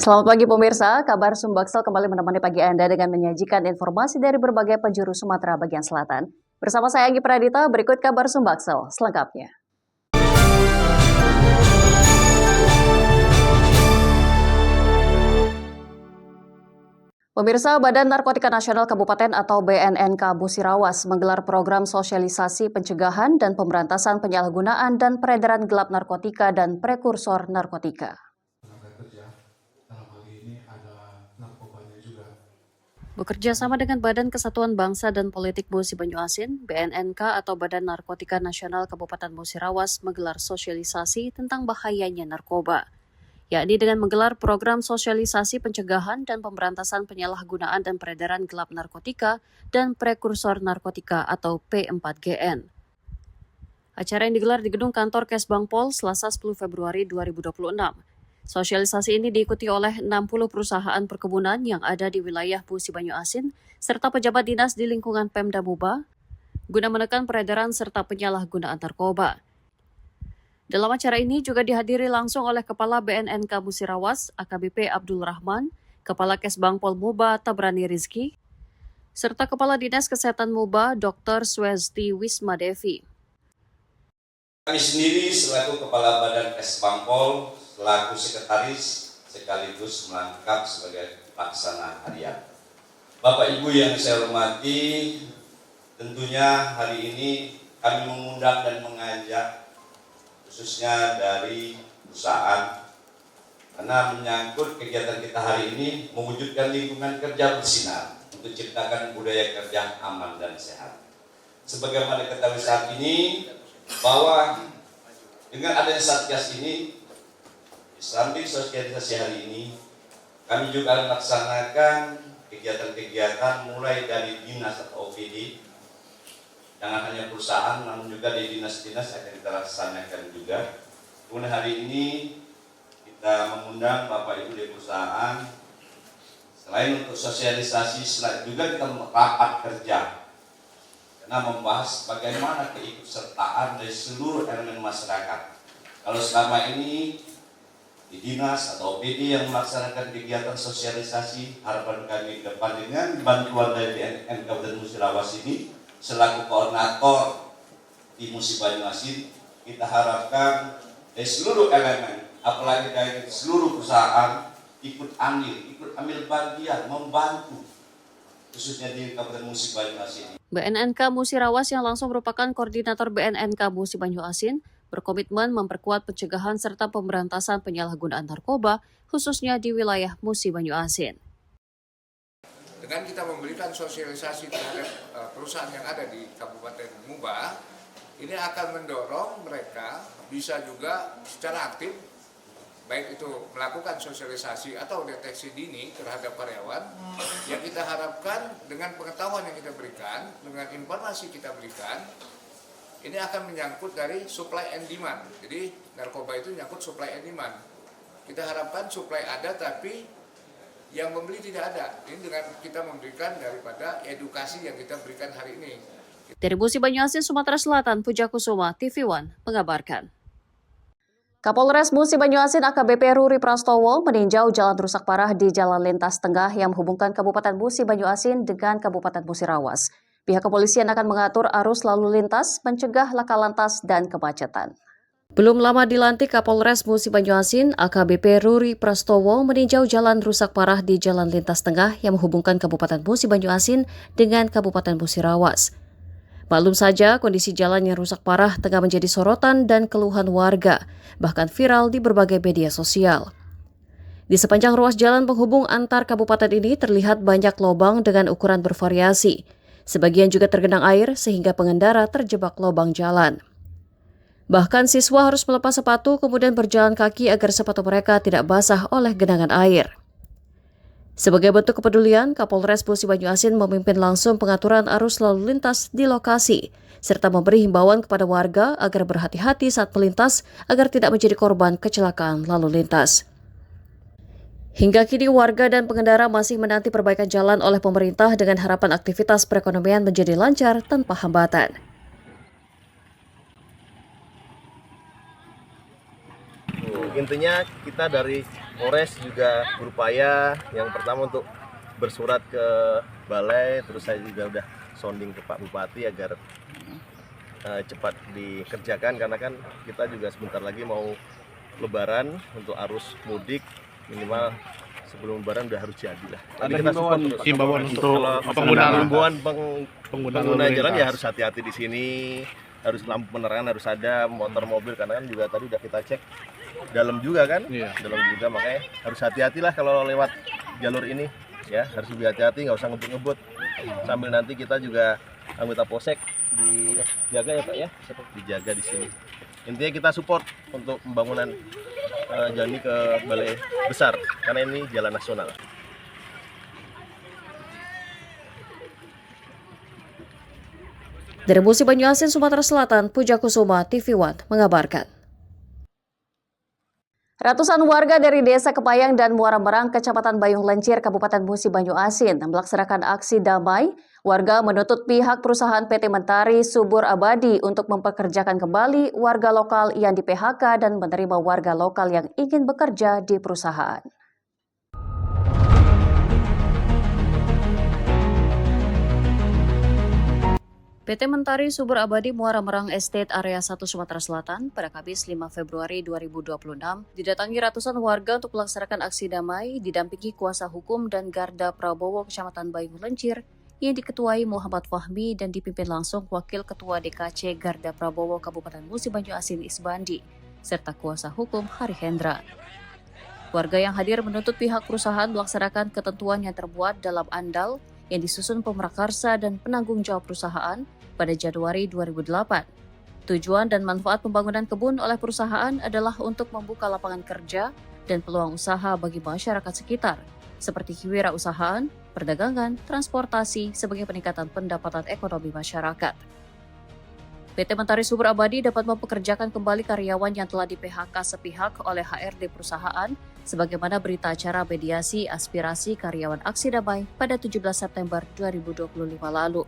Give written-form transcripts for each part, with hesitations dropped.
Selamat pagi pemirsa, kabar Sumbaksel kembali menemani pagi Anda dengan menyajikan informasi dari berbagai penjuru Sumatera bagian selatan. Bersama saya Anggi Pradita, berikut kabar Sumbaksel selengkapnya. Pemirsa, Badan Narkotika Nasional Kabupaten atau BNNK Musirawas menggelar program sosialisasi pencegahan dan pemberantasan penyalahgunaan dan peredaran gelap narkotika dan prekursor narkotika. Bekerja sama dengan Badan Kesatuan Bangsa dan Politik Musi Banyuasin, BNNK atau Badan Narkotika Nasional Kabupaten Musirawas menggelar sosialisasi tentang bahayanya narkoba, yakni dengan menggelar program sosialisasi pencegahan dan pemberantasan penyalahgunaan dan peredaran gelap narkotika dan prekursor narkotika atau P4GN. Acara yang digelar di gedung kantor Kesbangpol Selasa 10 Februari 2026. Sosialisasi ini diikuti oleh 60 perusahaan perkebunan yang ada di wilayah Musi Banyuasin serta pejabat dinas di lingkungan Pemda Muba guna menekan peredaran serta penyalahgunaan narkoba. Dalam acara ini juga dihadiri langsung oleh Kepala BNNK Musirawas AKBP Abdul Rahman, Kepala Kesbangpol Muba Tabrani Rizki, serta Kepala Dinas Kesehatan Muba Dr. Swesti Wisma Devi. Kami sendiri selaku Kepala Badan Kesbangpol, selaku sekretaris sekaligus melengkap sebagai pelaksana harian. Bapak Ibu yang saya hormati, tentunya hari ini kami mengundang dan mengajak khususnya dari perusahaan karena menyangkut kegiatan kita hari ini mewujudkan lingkungan kerja bersinar untuk ciptakan budaya kerja aman dan sehat. Sebagaimana ketahui saat ini bahwa dengan adanya Satgas ini, di samping sosialisasi hari ini, kami juga melaksanakan kegiatan-kegiatan mulai dari dinas atau OPD, jangan hanya perusahaan, namun juga di dinas-dinas akan kita laksanakan juga. Kemudian hari ini kita mengundang Bapak Ibu di perusahaan, selain untuk sosialisasi, juga kita rapat kerja, karena membahas bagaimana keikutsertaan dari seluruh elemen masyarakat. Kalau selama ini di dinas atau OPD yang melaksanakan kegiatan sosialisasi, harapan kami ke depan dengan bantuan dari BNNK Kabupaten Musirawas ini selaku koordinator di Musi Banyuasin, kita harapkan dari seluruh elemen, apalagi dari seluruh perusahaan ikut ambil bagian, membantu khususnya di Kabupaten Musi Banyuasin. BNNK Musirawas yang langsung merupakan koordinator BNNK Musi Banyuasin berkomitmen memperkuat pencegahan serta pemberantasan penyalahgunaan narkoba, khususnya di wilayah Musi Banyuasin. Dengan kita memberikan sosialisasi terhadap perusahaan yang ada di Kabupaten Muba, ini akan mendorong mereka bisa juga secara aktif, baik itu melakukan sosialisasi atau deteksi dini terhadap karyawan, yang kita harapkan dengan pengetahuan yang kita berikan, dengan informasi kita berikan, ini akan menyangkut dari supply and demand. Jadi narkoba itu menyangkut supply and demand. Kita harapkan supply ada tapi yang membeli tidak ada. Ini dengan kita memberikan daripada edukasi yang kita berikan hari ini. Dari Musi Banyuasin, Sumatera Selatan, Puja Kusuma, TV One mengabarkan. Kapolres Musi Banyuasin AKBP Ruri Prastowo meninjau jalan rusak parah di Jalan Lintas Tengah yang menghubungkan Kabupaten Musi Banyuasin dengan Kabupaten Musirawas. Pihak kepolisian akan mengatur arus lalu lintas, mencegah laka lantas dan kemacetan. Belum lama dilantik Kapolres Musi Banyuasin, AKBP Ruri Prastowo meninjau jalan rusak parah di Jalan Lintas Tengah yang menghubungkan Kabupaten Musi Banyuasin dengan Kabupaten Musirawas. Maklum saja, kondisi jalan yang rusak parah tengah menjadi sorotan dan keluhan warga, bahkan viral di berbagai media sosial. Di sepanjang ruas jalan penghubung antar kabupaten ini terlihat banyak lubang dengan ukuran bervariasi. Sebagian juga tergenang air sehingga pengendara terjebak lubang jalan. Bahkan siswa harus melepas sepatu kemudian berjalan kaki agar sepatu mereka tidak basah oleh genangan air. Sebagai bentuk kepedulian, Kapolres Musi Banyuasin memimpin langsung pengaturan arus lalu lintas di lokasi, serta memberi himbauan kepada warga agar berhati-hati saat melintas agar tidak menjadi korban kecelakaan lalu lintas. Hingga kini warga dan pengendara masih menanti perbaikan jalan oleh pemerintah dengan harapan aktivitas perekonomian menjadi lancar tanpa hambatan. Intinya kita dari Polres juga berupaya yang pertama untuk bersurat ke balai, terus saya juga udah sounding ke Pak Bupati agar cepat dikerjakan, karena kan kita juga sebentar lagi mau Lebaran untuk arus mudik, minimal sebelum Lebaran udah harus jadi lah. Ada himbauan untuk pengguna jalan ya harus hati-hati di sini, harus lampu penerangan harus ada, motor mobil karena kan juga tadi udah kita cek dalam juga kan, dalam juga, makanya harus hati-hatilah kalau lewat jalur ini ya, harus lebih hati-hati, nggak usah ngebut-ngebut. Sambil nanti kita juga anggota Polsek dijaga ya Pak ya, dijaga di sini. Intinya kita support untuk pembangunan jalan ini ke balai besar karena ini jalan nasional. Dari Musi Banyuasin, Sumatera Selatan, Puja Kusuma, TV One mengabarkan. Ratusan warga dari Desa Kepayang dan Muara Merang, Kecamatan Bayung Lencir, Kabupaten Musi Banyuasin melaksanakan aksi damai. Warga menuntut pihak perusahaan PT Mentari Subur Abadi untuk mempekerjakan kembali warga lokal yang di-PHK dan menerima warga lokal yang ingin bekerja di perusahaan. PT Mentari Subur Abadi Muara Merang Estate Area 1 Sumatera Selatan pada Kamis 5 Februari 2026 didatangi ratusan warga untuk melaksanakan aksi damai didampingi kuasa hukum dan Garda Prabowo Kecamatan Bayung Lencir yang diketuai Muhammad Fahmi dan dipimpin langsung Wakil Ketua DKC Garda Prabowo Kabupaten Musi Banyuasin Isbandi serta kuasa hukum Hari Hendra. Warga yang hadir menuntut pihak perusahaan melaksanakan ketentuan yang terbuat dalam andal yang disusun Pemrakarsa dan penanggung jawab perusahaan pada Januari 2008. Tujuan dan manfaat pembangunan kebun oleh perusahaan adalah untuk membuka lapangan kerja dan peluang usaha bagi masyarakat sekitar, seperti kewirausahaan, perdagangan, transportasi, sebagai peningkatan pendapatan ekonomi masyarakat. PT Mentari Subur Abadi dapat mempekerjakan kembali karyawan yang telah di-PHK sepihak oleh HRD perusahaan, sebagaimana berita acara mediasi aspirasi karyawan aksi damai pada 17 September 2025 lalu.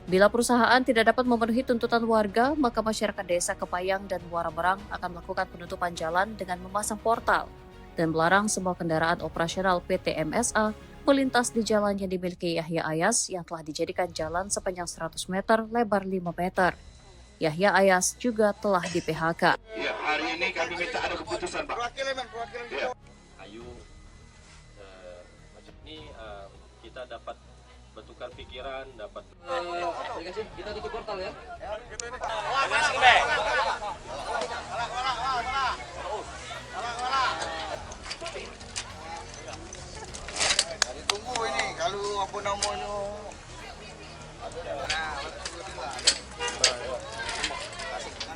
Bila perusahaan tidak dapat memenuhi tuntutan warga, maka masyarakat Desa Kepayang dan Muara Merang akan melakukan penutupan jalan dengan memasang portal dan melarang semua kendaraan operasional PT MSA melintas di jalan yang dimiliki Yahya Ayas yang telah dijadikan jalan sepanjang 100 meter, lebar 5 meter. Yahya Ayas juga telah di-PHK. Ya, hari ini kami minta ada keputusan, Pak. Ya. Ayu, macam ini kita dapat bertukar pikiran, dapat kita tutup portal ya. Tunggu ini kalau apa namanya.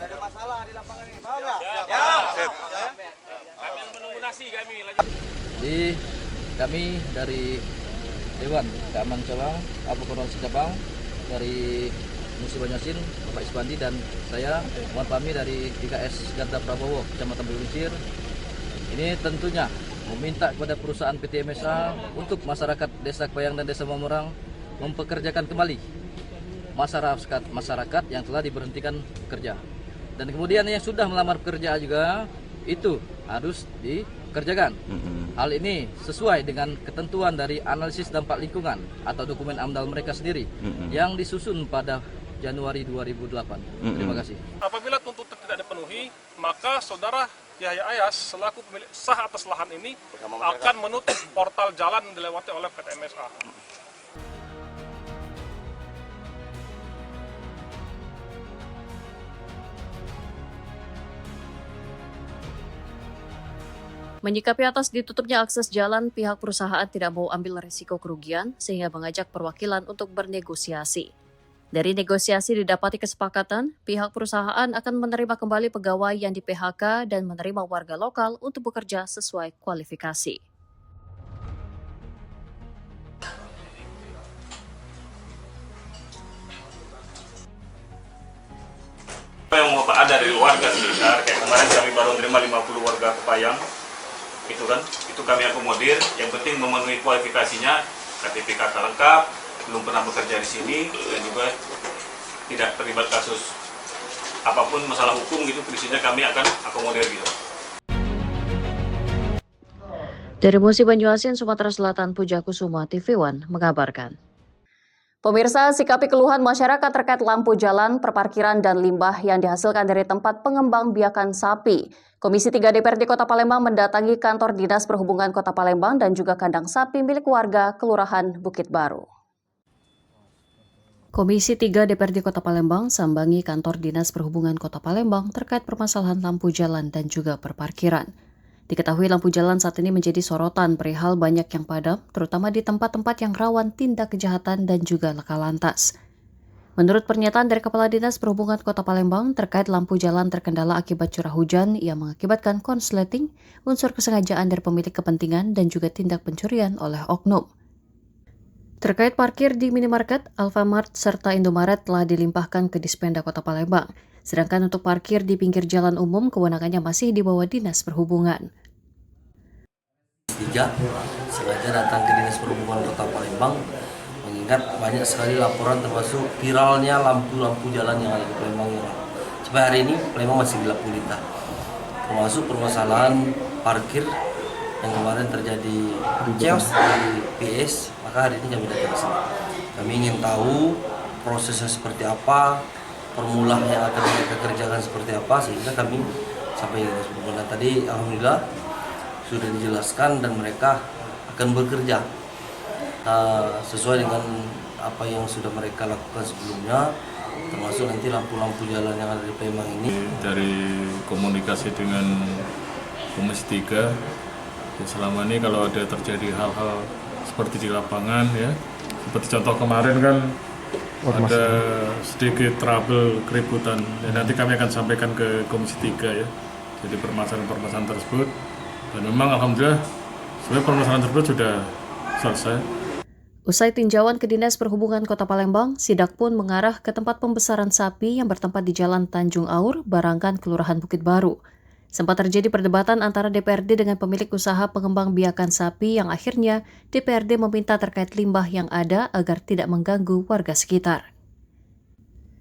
Ada masalah di lapangan ini. Mau enggak? Ya. Kami menunggu nasi kami lanjut. Jadi kami dari Dewan Keamanan Cabang, Abu Koordinasi Cabang dari Musi Banyuasin, Bapak Isbandi dan saya Muhammad Fahmi dari DKS Garda Prabowo, Kecamatan Bayung Lencir. Ini tentunya meminta kepada perusahaan PT MSA untuk masyarakat Desa Kepayang dan Desa Muara mempekerjakan kembali masyarakat yang telah diberhentikan kerja. Dan kemudian yang sudah melamar kerja juga itu harus dikerjakan. Hal ini sesuai dengan ketentuan dari analisis dampak lingkungan atau dokumen AMDAL mereka sendiri yang disusun pada Januari 2008. Terima kasih. Apabila tuntutan tidak dipenuhi, maka saudara Yahya Ayas selaku pemilik sah atas lahan ini akan menutup portal jalan yang dilewati oleh PT MSA. Menyikapi atas ditutupnya akses jalan, pihak perusahaan tidak mau ambil risiko kerugian sehingga mengajak perwakilan untuk bernegosiasi. Dari negosiasi didapati kesepakatan, pihak perusahaan akan menerima kembali pegawai yang di-PHK dan menerima warga lokal untuk bekerja sesuai kualifikasi. Yang mau ada dari warga sekitar, kayak kemarin kami baru menerima 50 warga Kepayang, itu kami akomodir. Yang penting memenuhi kualifikasinya, KTP KK lengkap, belum pernah bekerja di sini, dan juga tidak terlibat kasus apapun masalah hukum gitu, di sini kami akan akomodir gitu. Dari Musi Banyuasin, Sumatera Selatan, Pujakusuma, TV One mengabarkan. Pemirsa, sikapi keluhan masyarakat terkait lampu jalan, perparkiran, dan limbah yang dihasilkan dari tempat pengembang biakan sapi. Komisi 3 DPRD Kota Palembang mendatangi kantor Dinas Perhubungan Kota Palembang dan juga kandang sapi milik warga Kelurahan Bukit Baru. Komisi 3 DPRD Kota Palembang sambangi kantor Dinas Perhubungan Kota Palembang terkait permasalahan lampu jalan dan juga perparkiran. Diketahui lampu jalan saat ini menjadi sorotan perihal banyak yang padam, terutama di tempat-tempat yang rawan tindak kejahatan dan juga laka lantas. Menurut pernyataan dari Kepala Dinas Perhubungan Kota Palembang terkait lampu jalan terkendala akibat curah hujan yang mengakibatkan konsleting, unsur kesengajaan dari pemilik kepentingan dan juga tindak pencurian oleh oknum. Terkait parkir di minimarket, Alfamart serta Indomaret telah dilimpahkan ke Dispenda Kota Palembang. Sedangkan untuk parkir di pinggir jalan umum, kewenangannya masih di bawah Dinas Perhubungan. 3 sengaja datang ke Dinas Perhubungan Kota Palembang mengingat banyak sekali laporan termasuk viralnya lampu-lampu jalan yang ada di Palembang ini. Sampai hari ini Palembang masih gelap gulita. Termasuk permasalahan parkir yang kemarin terjadi chaos di PS, maka hari ini kami datang ke sini. Kami ingin tahu prosesnya seperti apa, formula yang akan mereka kerjakan seperti apa, sehingga kami sampai Dinas Perhubungan tadi alhamdulillah sudah dijelaskan dan mereka akan bekerja sesuai dengan apa yang sudah mereka lakukan sebelumnya, termasuk nanti lampu-lampu jalan yang ada di Palembang ini. Dari komunikasi dengan Komisi 3, ya selama ini kalau ada terjadi hal-hal seperti di lapangan ya, seperti contoh kemarin kan ada sedikit trouble keributan, ya, nanti kami akan sampaikan ke Komisi 3 ya, jadi permasalahan-permasalahan tersebut. Dan memang alhamdulillah sebenarnya permasalahan tersebut sudah selesai. Usai tinjauan ke Dinas Perhubungan Kota Palembang, sidak pun mengarah ke tempat pembesaran sapi yang bertempat di Jalan Tanjung Aur, Barangkan, Kelurahan Bukit Baru. Sempat terjadi perdebatan antara DPRD dengan pemilik usaha pengembang biakan sapi yang akhirnya DPRD meminta terkait limbah yang ada agar tidak mengganggu warga sekitar.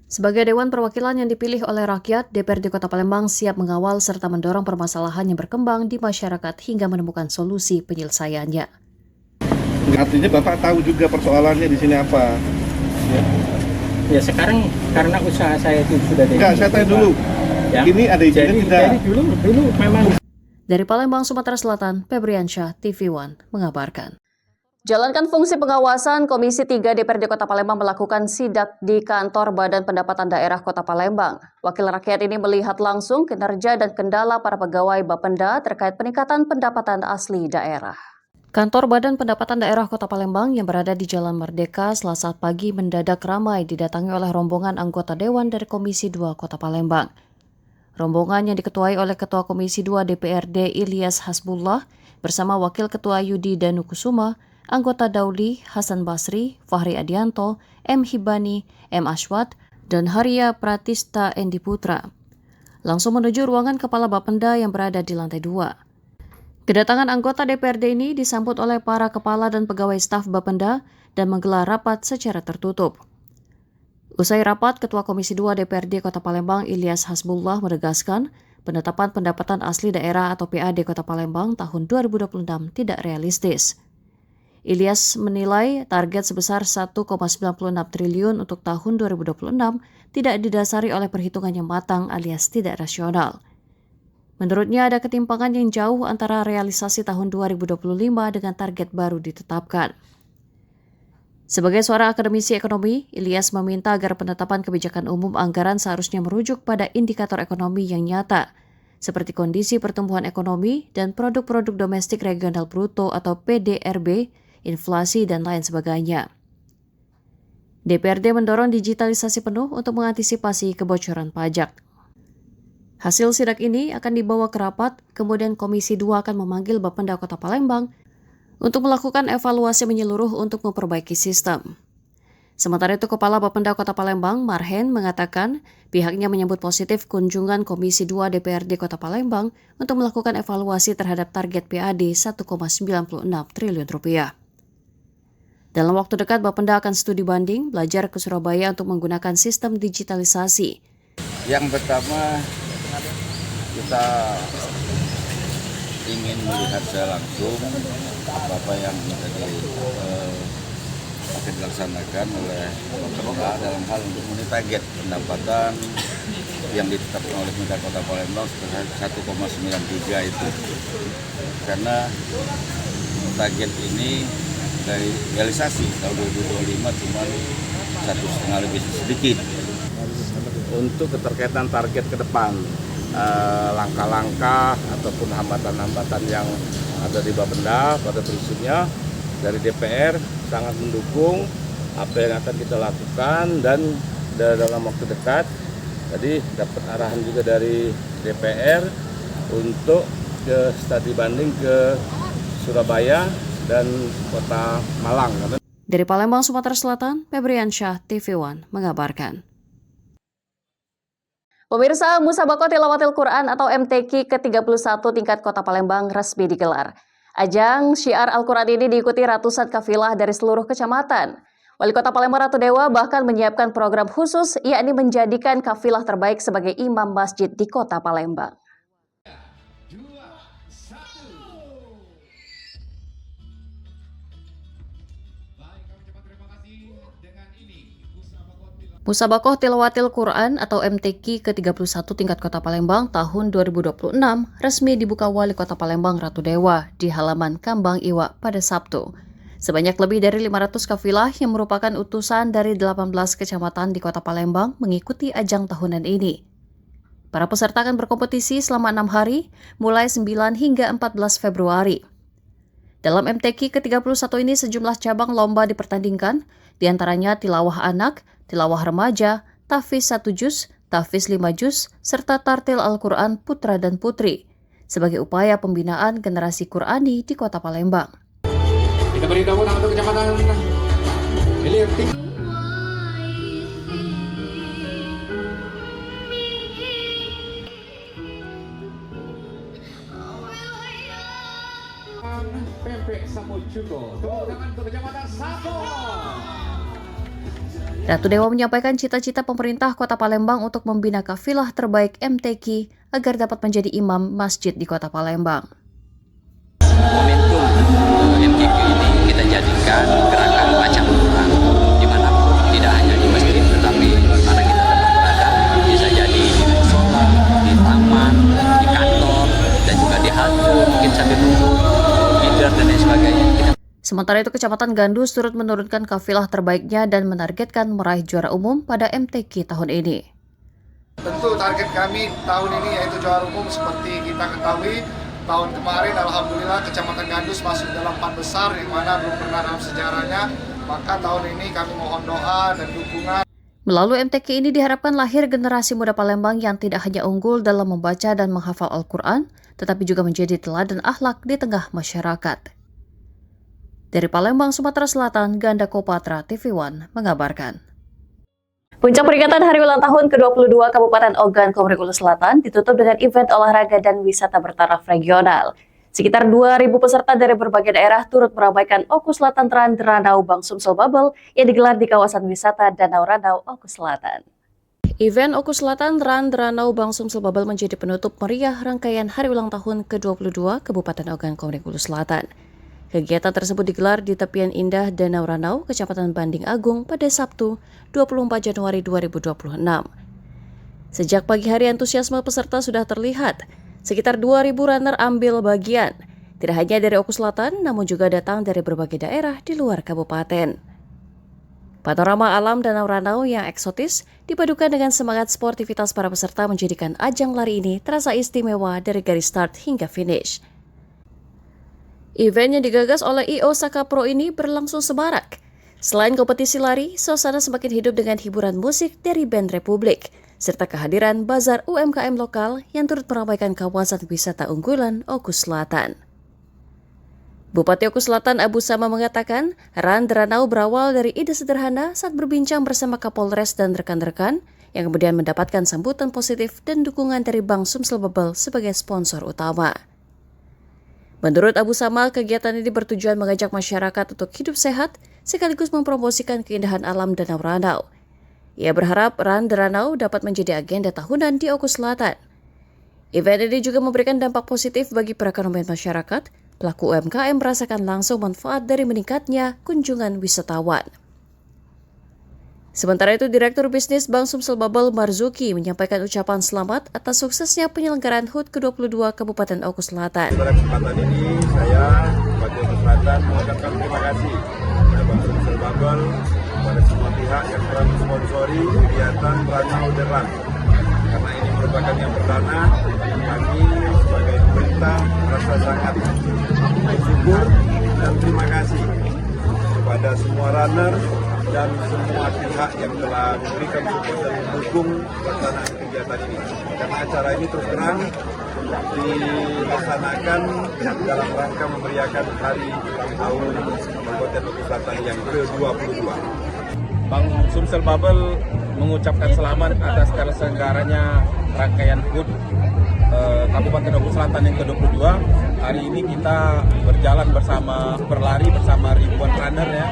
Sebagai Dewan Perwakilan yang dipilih oleh rakyat, DPRD Kota Palembang siap mengawal serta mendorong permasalahan yang berkembang di masyarakat hingga menemukan solusi penyelesaiannya. Artinya Bapak tahu juga persoalannya di sini apa? Ya sekarang karena usaha saya itu sudah dari. Enggak, saya tanya dulu. Ya? Ini ada izinnya tidak? Jadi dulu memang. Dari Palembang, Sumatera Selatan, Febriansyah, TV One mengabarkan. Jalankan fungsi pengawasan, Komisi 3 DPRD Kota Palembang melakukan sidak di kantor Badan Pendapatan Daerah Kota Palembang. Wakil rakyat ini melihat langsung kinerja dan kendala para pegawai Bapenda terkait peningkatan pendapatan asli daerah. Kantor Badan Pendapatan Daerah Kota Palembang yang berada di Jalan Merdeka Selasa pagi mendadak ramai didatangi oleh rombongan anggota Dewan dari Komisi 2 Kota Palembang. Rombongan yang diketuai oleh Ketua Komisi 2 DPRD Ilyas Hasbullah bersama Wakil Ketua Yudi Danukusuma, anggota Dauli, Hasan Basri, Fahri Adianto, M. Hibani, M. Ashwat, dan Haria Pratista Endi Putra. Langsung menuju ruangan Kepala Bapenda yang berada di lantai 2. Kedatangan anggota DPRD ini disambut oleh para kepala dan pegawai staf Bapenda dan menggelar rapat secara tertutup. Usai rapat, Ketua Komisi 2 DPRD Kota Palembang Ilyas Hasbullah menegaskan penetapan pendapatan asli daerah atau PAD Kota Palembang tahun 2026 tidak realistis. Ilyas menilai target sebesar 1,96 triliun untuk tahun 2026 tidak didasari oleh perhitungan yang matang alias tidak rasional. Menurutnya ada ketimpangan yang jauh antara realisasi tahun 2025 dengan target baru ditetapkan. Sebagai seorang akademisi ekonomi, Ilyas meminta agar penetapan kebijakan umum anggaran seharusnya merujuk pada indikator ekonomi yang nyata, seperti kondisi pertumbuhan ekonomi dan produk-produk domestik regional bruto atau PDRB, inflasi, dan lain sebagainya. DPRD mendorong digitalisasi penuh untuk mengantisipasi kebocoran pajak. Hasil sidak ini akan dibawa ke rapat, kemudian Komisi 2 akan memanggil Bapenda Kota Palembang untuk melakukan evaluasi menyeluruh untuk memperbaiki sistem. Sementara itu, Kepala Bapenda Kota Palembang, Marhen, mengatakan pihaknya menyambut positif kunjungan Komisi 2 DPRD Kota Palembang untuk melakukan evaluasi terhadap target PAD 1,96 triliun rupiah. Dalam waktu dekat, Bapenda akan studi banding belajar ke Surabaya untuk menggunakan sistem digitalisasi. Yang pertama, kita ingin melihat secara langsung apa yang akan dilaksanakan oleh pemerintah dalam hal untuk memenuhi target pendapatan yang ditetapkan oleh pemerintah Kota Palembang sebesar 1,93 itu. Karena target ini dari realisasi tahun 2025 cuma 1,5 lebih sedikit. Untuk keterkaitan target ke depan, langkah-langkah ataupun hambatan-hambatan yang ada di Bapenda pada prinsipnya dari DPR sangat mendukung apa yang akan kita lakukan, dan dalam waktu dekat tadi dapat arahan juga dari DPR untuk ke studi banding ke Surabaya dan Kota Malang. Dari Palembang, Sumatera Selatan, Febriansyah, TV One mengabarkan. Pemirsa, Musabaqah Tilawatil Quran atau MTQ ke-31 tingkat Kota Palembang resmi digelar. Ajang syiar Al-Quran ini diikuti ratusan kafilah dari seluruh kecamatan. Wali Kota Palembang Ratu Dewa bahkan menyiapkan program khusus, yakni menjadikan kafilah terbaik sebagai imam masjid di Kota Palembang. Musabaqah Tilawatil Quran atau MTQ ke-31 tingkat Kota Palembang tahun 2026 resmi dibuka Wali Kota Palembang Ratu Dewa di halaman Kambang Iwa pada Sabtu. Sebanyak lebih dari 500 kafilah yang merupakan utusan dari 18 kecamatan di Kota Palembang mengikuti ajang tahunan ini. Para peserta akan berkompetisi selama 6 hari, mulai 9 hingga 14 Februari. Dalam MTQ ke-31 ini sejumlah cabang lomba dipertandingkan, diantaranya tilawah anak, tilawah remaja, tahfiz 1 juz, tahfiz 5 juz, serta tartil Al-Quran putra dan putri, sebagai upaya pembinaan generasi Qurani di Kota Palembang. Kita beri tepuk tangan untuk Kecamatan Hilir. Pempek Samujuko. Tepuk tangan untuk Kecamatan Sako. Ratu Dewa menyampaikan cita-cita pemerintah Kota Palembang untuk membina kafilah terbaik MTQ agar dapat menjadi imam masjid di Kota Palembang. Momentum MTQ ini kita jadikan gerakan baca Al-Quran dimanapun, tidak hanya di masjid, tetapi mana kita tempat berada, bisa jadi di musola, di taman, di kantor, dan juga di halte, mungkin sambil nunggu leader dan lain sebagainya. Sementara itu, Kecamatan Gandus turut menurunkan kafilah terbaiknya dan menargetkan meraih juara umum pada MTQ tahun ini. Tentu target kami tahun ini yaitu juara umum. Seperti kita ketahui, tahun kemarin Alhamdulillah Kecamatan Gandus masuk dalam 4 besar yang mana belum pernah dalam sejarahnya. Maka tahun ini kami mohon doa dan dukungan. Melalui MTQ ini diharapkan lahir generasi muda Palembang yang tidak hanya unggul dalam membaca dan menghafal Al-Quran, tetapi juga menjadi teladan akhlak di tengah masyarakat. Dari Palembang, Sumatera Selatan, Ganda Kopatra, TV One mengabarkan. Puncak peringatan Hari Ulang Tahun ke-22 Kabupaten Ogan Komering Ulu Selatan ditutup dengan event olahraga dan wisata bertaraf regional. Sekitar 2.000 peserta dari berbagai daerah turut meramaikan Oku Selatan Run Ranau Bang Sumsel Bubble yang digelar di kawasan wisata Danau Ranau, Oku Selatan. Event Oku Selatan Run Ranau Bang Sumsel Bubble menjadi penutup meriah rangkaian Hari Ulang Tahun ke-22 Kabupaten Ogan Komering Ulu Selatan. Kegiatan tersebut digelar di tepian indah Danau Ranau, Kecamatan Banding Agung pada Sabtu, 24 Januari 2026. Sejak pagi hari antusiasme peserta sudah terlihat. Sekitar 2.000 runner ambil bagian. Tidak hanya dari Oku Selatan, namun juga datang dari berbagai daerah di luar kabupaten. Panorama alam Danau Ranau yang eksotis dipadukan dengan semangat sportivitas para peserta menjadikan ajang lari ini terasa istimewa dari garis start hingga finish. Event yang digagas oleh I.O. Saka Pro ini berlangsung semarak. Selain kompetisi lari, suasana semakin hidup dengan hiburan musik dari band Republik, serta kehadiran bazar UMKM lokal yang turut meramaikan kawasan wisata unggulan Oku Selatan. Bupati Oku Selatan Abu Sama mengatakan, Run Ranau berawal dari ide sederhana saat berbincang bersama Kapolres dan rekan-rekan, yang kemudian mendapatkan sambutan positif dan dukungan dari Bank Sumsel Bubble sebagai sponsor utama. Menurut Abu Sama, kegiatan ini bertujuan mengajak masyarakat untuk hidup sehat sekaligus mempromosikan keindahan alam Danau Ranau. Ia berharap Run Ranau dapat menjadi agenda tahunan di Oku Selatan. Event ini juga memberikan dampak positif bagi perekonomian masyarakat. Pelaku UMKM merasakan langsung manfaat dari meningkatnya kunjungan wisatawan. Sementara itu, Direktur Bisnis Bank Sumsel Babel Marzuki menyampaikan ucapan selamat atas suksesnya penyelenggaraan HUT ke-22 Kabupaten Oku Selatan. Pada kesempatan ini, saya Bupati Oku Selatan mengucapkan terima kasih kepada Bank Sumsel Babel, kepada semua pihak yang telah mensponsori kegiatan Ranau Derlan. Karena ini merupakan yang perdana, kami sebagai pemerintah merasa sangat bersyukur dan terima kasih kepada semua runner dan semua pihak yang telah memberikan support dan mendukung pelaksanaan kegiatan ini. Karena acara ini terus terang dilaksanakan dalam rangka memeriahkan hari ulang tahun Kabupaten Oku Selatan yang ke-22. Bank Sumsel Babel mengucapkan selamat atas terselenggaranya rangkaian HUT Kabupaten Oku Selatan yang ke-22. Hari ini kita berlari bersama ribuan runner ya,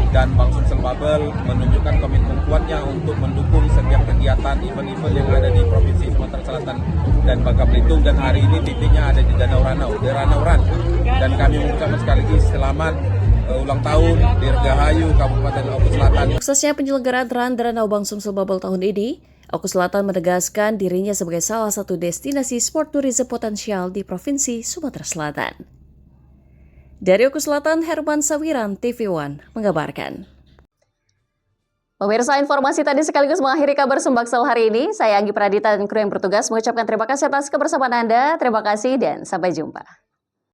dan Bank Sumsel Babel menunjukkan komitmen kuatnya untuk mendukung setiap kegiatan event-event yang ada di Provinsi Sumatera Selatan dan Bangka Belitung, dan hari ini titiknya ada di Danau Ranau, di Ranau Ran. Dan kami mengucapkan sekali lagi selamat ulang tahun Dirgahayu Kabupaten Oku Selatan. Suksesnya penyelenggaraan Run Danau Bank Sumsel Babel tahun ini, Oku Selatan menegaskan dirinya sebagai salah satu destinasi sport tourism potensial di Provinsi Sumatera Selatan. Dari Oku Selatan, Herman Sawiran, TV One, mengabarkan. Pemirsa, informasi tadi sekaligus mengakhiri kabar Sumbaksel hari ini. Saya Anggi Pradita dan kru yang bertugas mengucapkan terima kasih atas kebersamaan Anda. Terima kasih dan sampai jumpa.